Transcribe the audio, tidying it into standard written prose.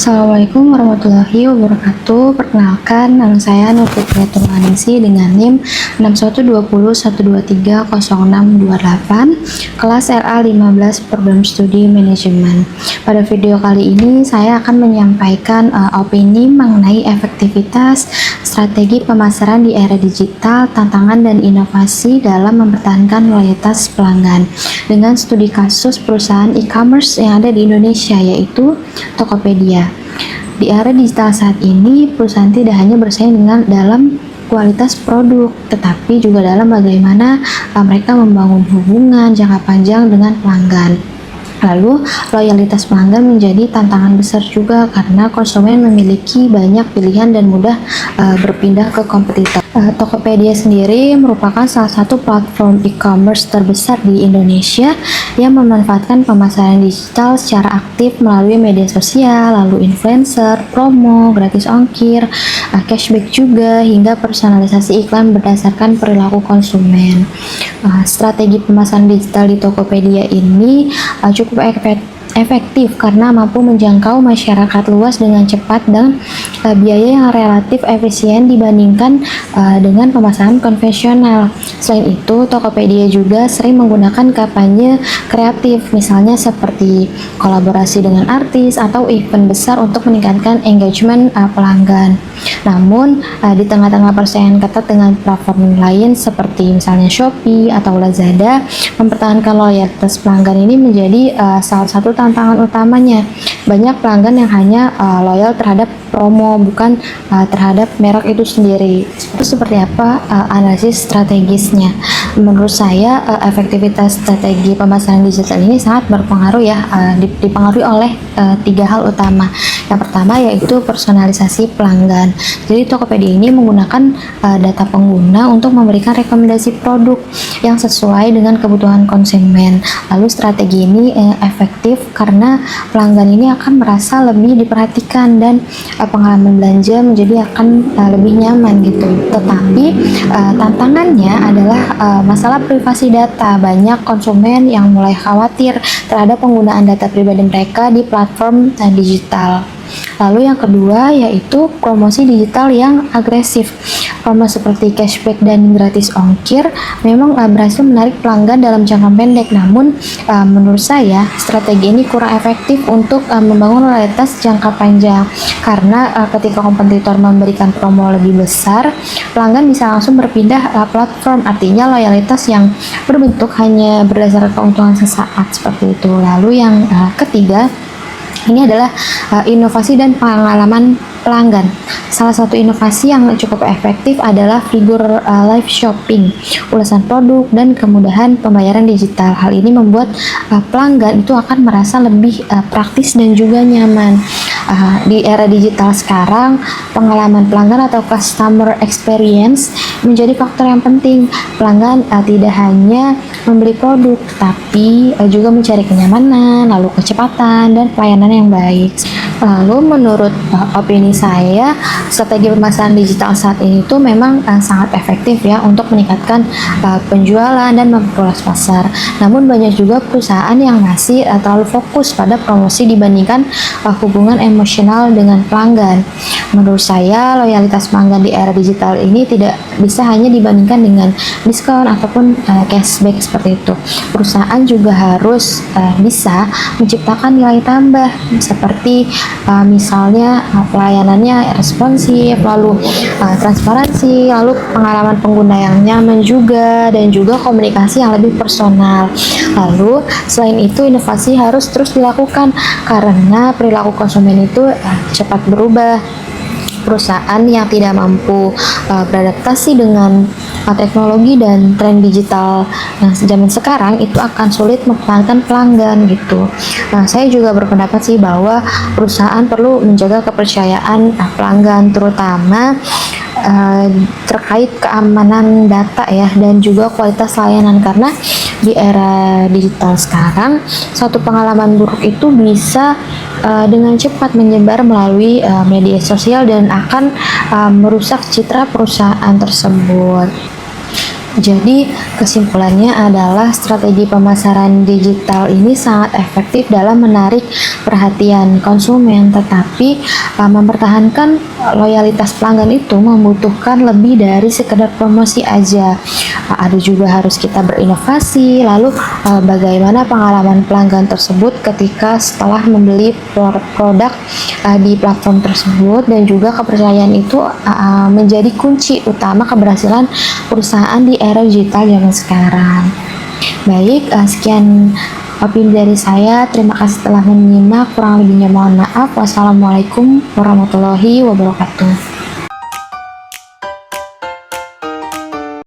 Assalamualaikum warahmatullahi wabarakatuh. Perkenalkan, nama saya Nur Fitriatul Anisi dengan NIM 6120130628, kelas RA 15 Program Studi Manajemen. Pada video kali ini saya akan menyampaikan opini mengenai efektivitas strategi pemasaran di era digital, tantangan dan inovasi dalam mempertahankan loyalitas pelanggan dengan studi kasus perusahaan e-commerce yang ada di Indonesia, yaitu Tokopedia. Di era digital saat ini, perusahaan tidak hanya bersaing dalam kualitas produk, tetapi juga dalam bagaimana mereka membangun hubungan jangka panjang dengan pelanggan. Lalu, loyalitas pelanggan menjadi tantangan besar juga karena konsumen memiliki banyak pilihan dan mudah berpindah ke kompetitor. Tokopedia sendiri merupakan salah satu platform e-commerce terbesar di Indonesia yang memanfaatkan pemasaran digital secara aktif melalui media sosial, lalu influencer, promo, gratis ongkir, cashback juga, hingga personalisasi iklan berdasarkan perilaku konsumen. Strategi pemasaran digital di Tokopedia ini cukup efektif karena mampu menjangkau masyarakat luas dengan cepat dan biaya yang relatif efisien dibandingkan dengan pemasaran konvensional. Selain itu, Tokopedia juga sering menggunakan kampanye kreatif, misalnya seperti kolaborasi dengan artis atau event besar untuk meningkatkan engagement pelanggan. Namun, di tengah-tengah persaingan ketat dengan platform lain seperti misalnya Shopee atau Lazada, mempertahankan loyalitas pelanggan ini menjadi salah satu tantangan utamanya. Banyak pelanggan yang hanya loyal terhadap promo, bukan terhadap merek itu sendiri. Itu seperti apa analisis strategisnya? Menurut saya, efektivitas strategi pemasaran digital ini sangat berpengaruh ya, dipengaruhi oleh 3 hal utama. Yang pertama yaitu personalisasi pelanggan. Jadi Tokopedia ini menggunakan data pengguna untuk memberikan rekomendasi produk yang sesuai dengan kebutuhan konsumen. Lalu strategi ini efektif karena pelanggan ini akan merasa lebih diperhatikan dan pengalaman belanja menjadi akan lebih nyaman gitu. Tetapi tantangannya adalah masalah privasi data. Banyak konsumen yang mulai khawatir terhadap penggunaan data pribadi mereka di platform digital. Lalu yang kedua yaitu promosi digital yang agresif. Promo seperti cashback dan gratis ongkir memang berhasil menarik pelanggan dalam jangka pendek. Namun menurut saya strategi ini kurang efektif untuk membangun loyalitas jangka panjang karena ketika kompetitor memberikan promo lebih besar, pelanggan bisa langsung berpindah platform. Artinya loyalitas yang berbentuk hanya berdasarkan keuntungan sesaat seperti itu. Lalu yang ketiga, ini adalah inovasi dan pengalaman pelanggan. Salah satu inovasi yang cukup efektif adalah figur live shopping, ulasan produk, dan kemudahan pembayaran digital. Hal ini membuat pelanggan itu akan merasa lebih praktis dan juga nyaman. Di era digital sekarang, pengalaman pelanggan atau customer experience menjadi faktor yang penting. Pelanggan tidak hanya membeli produk, tapi juga mencari kenyamanan, lalu kecepatan, dan pelayanan yang baik. Lalu menurut opini saya, strategi pemasaran digital saat ini itu memang sangat efektif ya untuk meningkatkan penjualan dan memperluas pasar. Namun banyak juga perusahaan yang masih terlalu fokus pada promosi dibandingkan hubungan emosional dengan pelanggan. Menurut saya, loyalitas pelanggan di era digital ini tidak bisa hanya dibandingkan dengan diskon ataupun cashback seperti itu. Perusahaan juga harus bisa menciptakan nilai tambah seperti misalnya pelayanannya responsif, lalu transparansi, lalu pengalaman pengguna yang nyaman juga, dan juga komunikasi yang lebih personal. Lalu selain itu, inovasi harus terus dilakukan karena perilaku konsumen itu cepat berubah. Perusahaan yang tidak mampu beradaptasi dengan teknologi dan tren digital yang zaman sekarang itu akan sulit mempertahankan pelanggan gitu. Nah, saya juga berpendapat sih bahwa perusahaan perlu menjaga kepercayaan pelanggan, terutama terkait keamanan data ya, dan juga kualitas layanan, karena di era digital sekarang suatu pengalaman buruk itu bisa dengan cepat menyebar melalui media sosial dan akan merusak citra perusahaan tersebut. Jadi kesimpulannya adalah strategi pemasaran digital ini sangat efektif dalam menarik perhatian konsumen, tetapi mempertahankan loyalitas pelanggan itu membutuhkan lebih dari sekedar promosi aja. Ada juga harus kita berinovasi, lalu bagaimana pengalaman pelanggan tersebut ketika setelah membeli produk di platform tersebut, dan juga kepercayaan itu menjadi kunci utama keberhasilan perusahaan di era digital zaman sekarang. Baik, sekian opini dari saya. Terima kasih telah menyimak. Kurang lebihnya mohon maaf. Wassalamualaikum warahmatullahi wabarakatuh.